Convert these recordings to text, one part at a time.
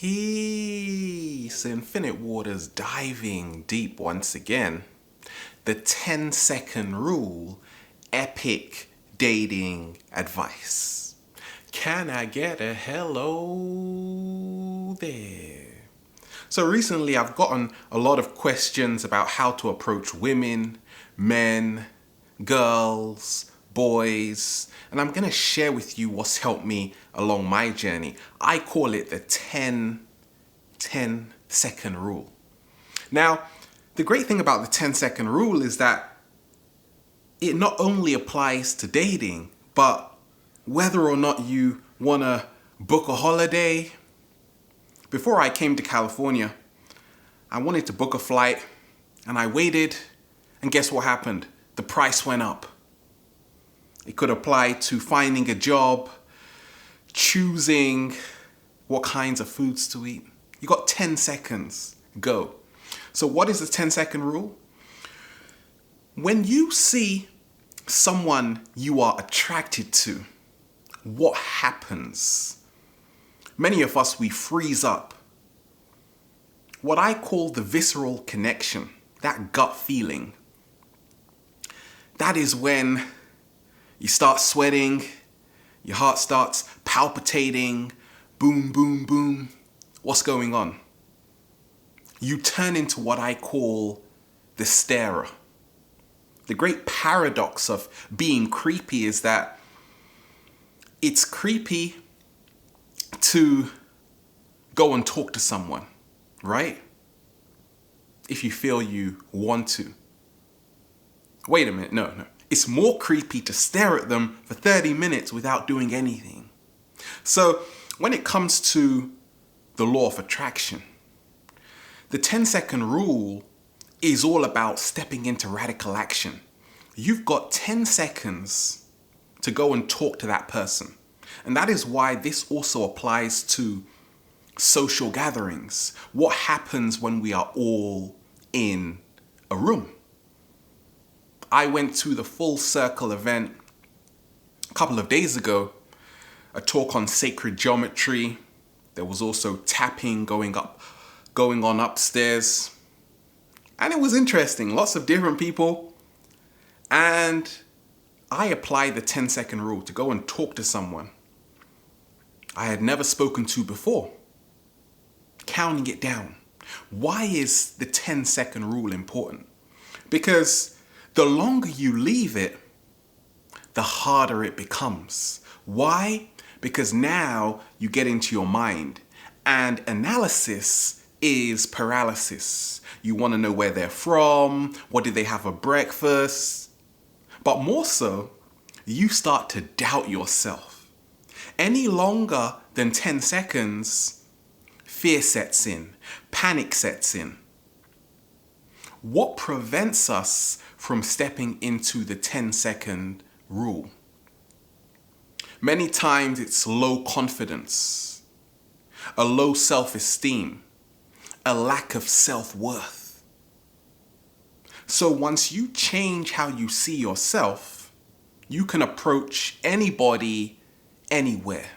Peace, Infinite Waters diving deep once again. The 10-second rule, epic dating advice. Can I get a hello there? So recently I've gotten a lot of questions about how to approach women, men, girls, boys, and I'm going to share with you what's helped me along my journey. I call it the 10-second rule. Now, the great thing about the 10-second rule is that it not only applies to dating, but whether or not you want to book a holiday. Before I came to California, I wanted to book a flight and I waited, and guess what happened? The price went up. It could apply to finding a job, choosing what kinds of foods to eat. You got 10 seconds, go. So what is the 10-second rule? When you see someone you are attracted to, what happens? Many of us, we freeze up. What I call the visceral connection, that gut feeling, that is when you start sweating, your heart starts palpitating, boom, boom, boom. What's going on? You turn into what I call the starer. The great paradox of being creepy is that it's creepy to go and talk to someone, right? If you feel you want to. Wait a minute, no. It's more creepy to stare at them for 30 minutes without doing anything. So when it comes to the law of attraction, the 10-second rule is all about stepping into radical action. You've got 10 seconds to go and talk to that person. And that is why this also applies to social gatherings. What happens when we are all in a room? I went to the Full Circle event a couple of days ago, a talk on sacred geometry. There was also tapping going on upstairs. And it was interesting, lots of different people. And I applied the 10-second rule to go and talk to someone I had never spoken to before. Counting it down. Why is the 10-second rule important? Because the longer you leave it, the harder it becomes. Why? Because now you get into your mind, and analysis is paralysis. You want to know where they're from, what did they have for breakfast, but more so, you start to doubt yourself. Any longer than 10 seconds, fear sets in, panic sets in. What prevents us from stepping into the 10-second rule? Many times it's low confidence, a low self-esteem, a lack of self-worth. So once you change how you see yourself, you can approach anybody, anywhere.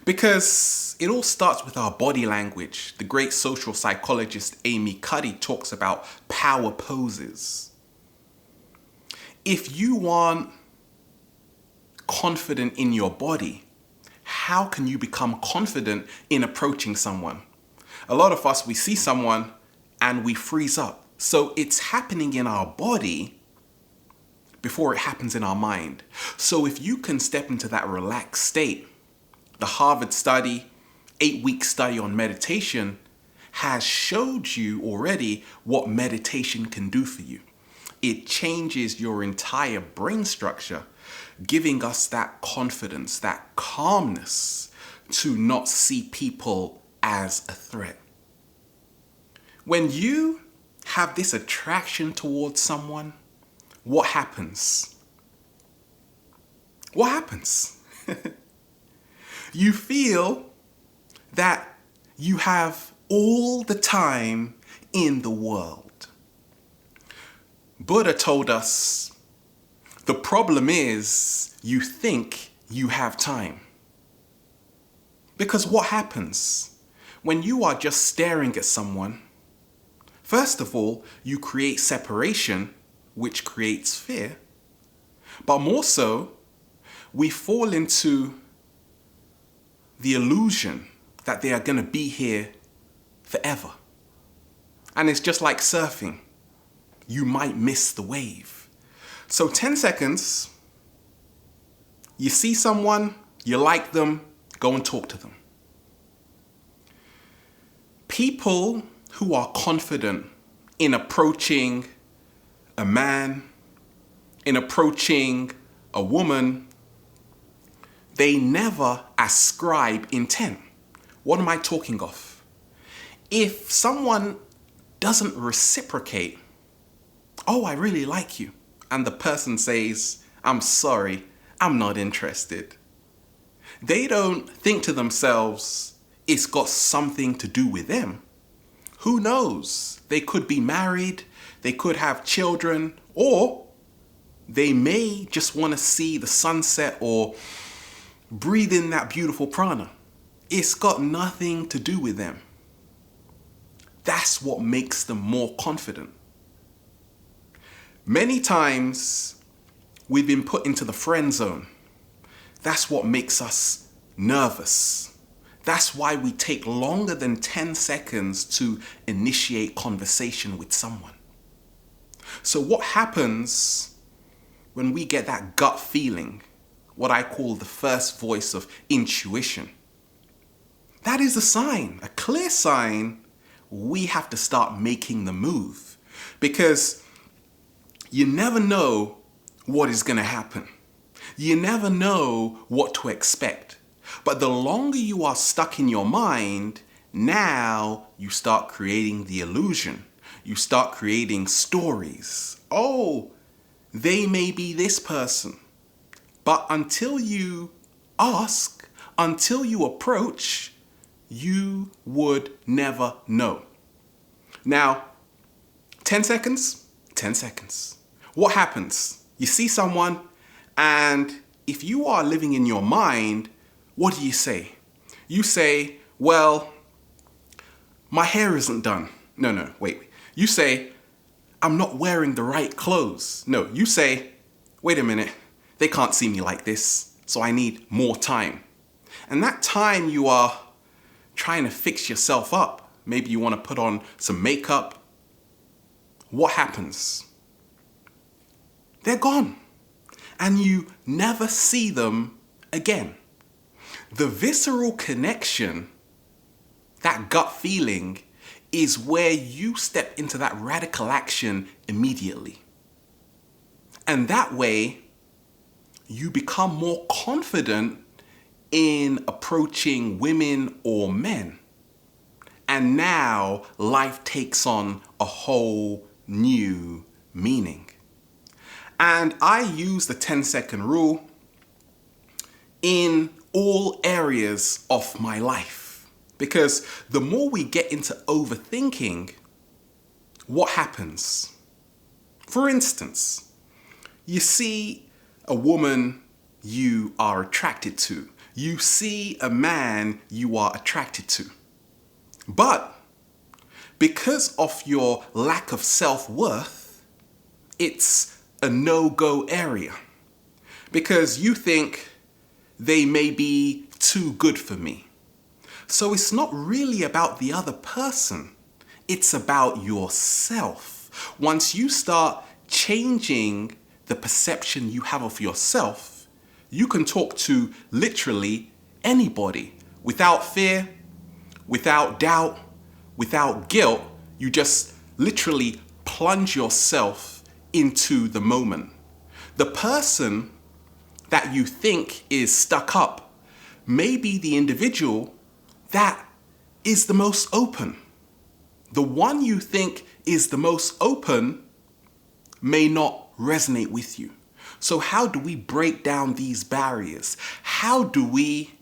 Because it all starts with our body language. The great social psychologist Amy Cuddy talks about power poses. If you aren't confident in your body, how can you become confident in approaching someone? A lot of us, we see someone and we freeze up. So it's happening in our body before it happens in our mind. So if you can step into that relaxed state, the Harvard study, 8-week study on meditation, has showed you already what meditation can do for you. It changes your entire brain structure, giving us that confidence, that calmness to not see people as a threat. When you have this attraction towards someone, what happens? What happens? You feel that you have all the time in the world. Buddha told us, the problem is you think you have time. Because what happens? when you are just staring at someone, first of all, you create separation, which creates fear. But more so, we fall into the illusion that they are going to be here forever. And it's just like surfing. You might miss the wave. So 10 seconds, you see someone, you like them, go and talk to them. People who are confident in approaching a man, in approaching a woman, they never ascribe intent. What am I talking of? If someone doesn't reciprocate, oh, I really like you, and the person says, I'm sorry, I'm not interested, they don't think to themselves, it's got something to do with them. Who knows? They could be married, they could have children, or they may just want to see the sunset or breathe in that beautiful prana. It's got nothing to do with them. That's what makes them more confident. Many times we've been put into the friend zone. That's what makes us nervous. That's why we take longer than 10 seconds to initiate conversation with someone. So what happens when we get that gut feeling, what I call the first voice of intuition? That is a sign, a clear sign, we have to start making the move, because you never know what is going to happen. You never know what to expect. But the longer you are stuck in your mind, now you start creating the illusion. You start creating stories. Oh, they may be this person. But until you ask, until you approach, you would never know. Now, 10 seconds, 10 seconds. What happens? You see someone, and if you are living in your mind, what do you say? You say, well, my hair isn't done. No, wait. You say, I'm not wearing the right clothes. No, you say, wait a minute, they can't see me like this, so I need more time. And that time you are trying to fix yourself up. Maybe you want to put on some makeup. What happens? They're gone. And you never see them again. The visceral connection, that gut feeling, is where you step into that radical action immediately. And that way, you become more confident in approaching women or men. And now life takes on a whole new meaning. And I use the 10-second rule in all areas of my life. Because the more we get into overthinking, what happens? For instance, you see a woman you are attracted to. You see a man you are attracted to. But because of your lack of self-worth, it's a no-go area. Because you think they may be too good for me. So it's not really about the other person. It's about yourself. Once you start changing the perception you have of yourself, you can talk to literally anybody without fear, without doubt, without guilt. You just literally plunge yourself into the moment. The person that you think is stuck up may be the individual that is the most open. The one you think is the most open may not resonate with you. So how do we break down these barriers? How do we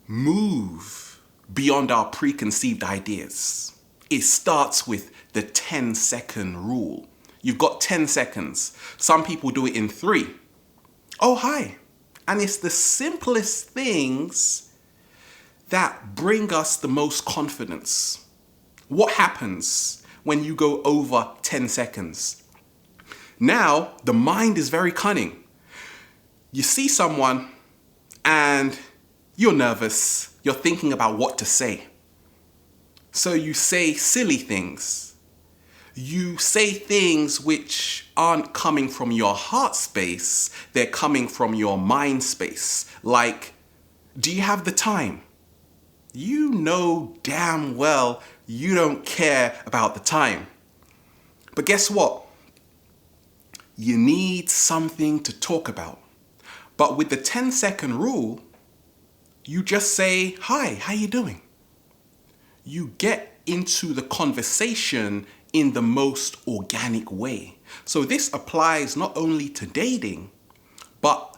move beyond our preconceived ideas? It starts with the 10-second rule. You've got 10 seconds. Some people do it in 3. Oh, hi. And it's the simplest things that bring us the most confidence. What happens when you go over 10 seconds? Now, the mind is very cunning. You see someone and you're nervous. You're thinking about what to say. So you say silly things. You say things which aren't coming from your heart space. They're coming from your mind space. Like, do you have the time? You know damn well you don't care about the time. But guess what? You need something to talk about. But with the 10-second rule, you just say, hi, how you doing? You get into the conversation in the most organic way. So this applies not only to dating, but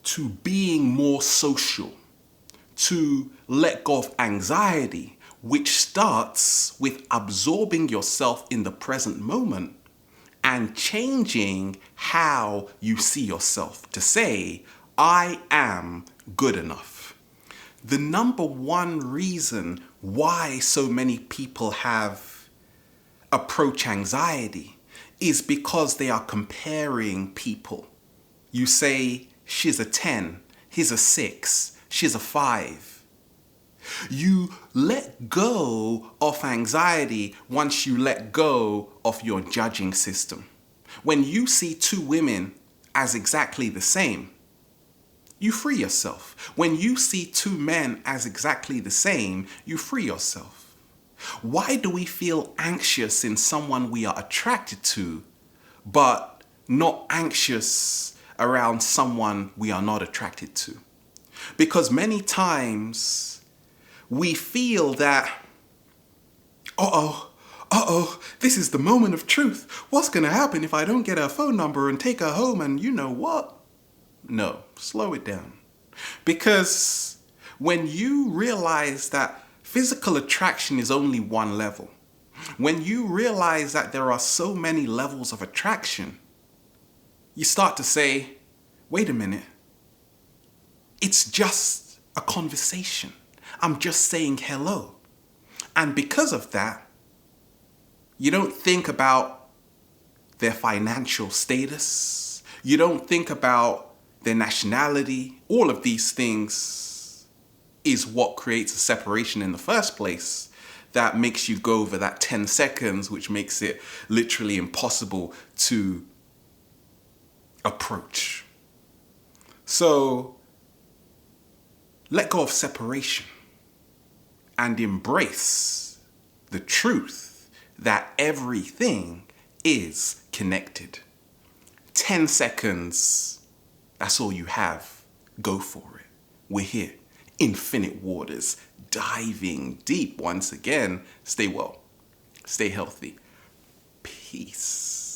to being more social, to let go of anxiety, which starts with absorbing yourself in the present moment and changing how you see yourself to say, I am good enough. The number one reason why so many people have approach anxiety is because they are comparing people. You say, she's a 10, he's a 6, she's a 5. You let go of anxiety once you let go of your judging system. When you see two women as exactly the same, you free yourself. When you see two men as exactly the same, you free yourself. Why do we feel anxious in someone we are attracted to, but not anxious around someone we are not attracted to? Because many times we feel that, this is the moment of truth. What's going to happen if I don't get her phone number and take her home and you know what? No, slow it down. Because when you realize that physical attraction is only one level, when you realize that there are so many levels of attraction, you start to say, wait a minute, it's just a conversation. I'm just saying hello. And because of that, you don't think about their financial status. You don't think about their nationality. All of these things is what creates a separation in the first place that makes you go over that 10 seconds, which makes it literally impossible to approach. So let go of separation and embrace the truth that everything is connected. 10 seconds, that's all you have. Go for it. We're here. Infinite waters, diving deep once again. Stay well. Stay healthy. Peace.